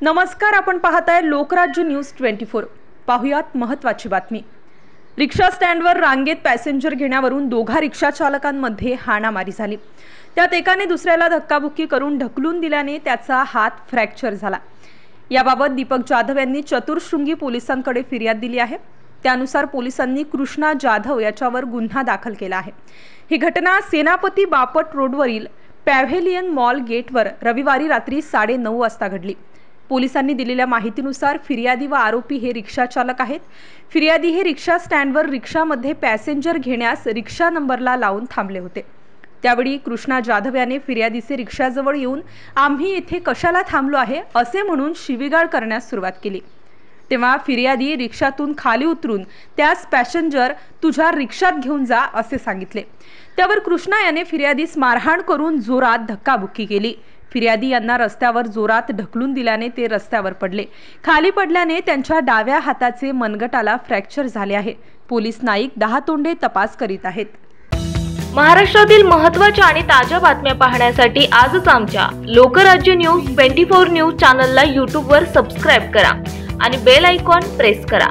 नमस्कार, आपण पाहताय लोकराज्य न्यूज 24। पाहुयात महत्त्वाची बातमी। रिक्षा स्टँडवर रांगेत पॅसेंजर घेण्यावरून दोघा रिक्षा चालकांमध्ये हाणामारी झाली। त्यात एकाने दुसऱ्याला धक्काबुक्की करून ढकलून दिल्याने त्याचा हात फ्रॅक्चर झाला। याबाबत दीपक जाधव यांनी चतुर्शृंगी पोलिसांकडे फिर्याद दिली आहे। त्यानुसार पोलिसांनी कृष्णा जाधव याच्यावर गुन्हा दाखल केला आहे। ही घटना सेनापती बापट रोडवरील पॅव्हेलियन मॉल गेटवर रविवारी रात्री 9:30 वाजता घडली। पोलिसांनी दिलेल्या माहितीनुसार फिर्यादी व आरोपी हे रिक्षा चालक आहेत। फिर्यादी हे रिक्षा स्टँडवर रिक्षामध्ये पॅसेंजर घेण्यास रिक्षा नंबरला लावून थांबले होते। त्यावेळी कृष्णा जाधव याने फिर्यादीचे रिक्षाजवळ येऊन आम्ही येथे कशाला थांबलो आहे असे म्हणून शिवीगाळ करण्यास सुरुवात केली। तेव्हा फिर्यादी रिक्षातून खाली उतरून त्यास पॅसेंजर तुझ्या रिक्षात घेऊन जा असे सांगितले। त्यावर कृष्णा याने फिर्यादीस मारहाण करून जोरात धक्काबुक्की केली। फिर्यादी यांना रस्त्यावर जोरात ढकलून दिल्याने ते रस्त्यावर पडले। खाली पडल्याने त्यांच्या डाव्या हाताचे मनगटाला फ्रॅक्चर झाले आहे। पोलीस नाईक दहातोंडे तपास करीत आहेत। महाराष्ट्रातील महत्त्वाच्या आणि ताज्या बातम्या पाहण्यासाठी आजच आमच्या लोकराज्य न्यूज 24 न्यूज चॅनलला YouTube वर सबस्क्राइब करा आणि बेल आयकॉन प्रेस करा।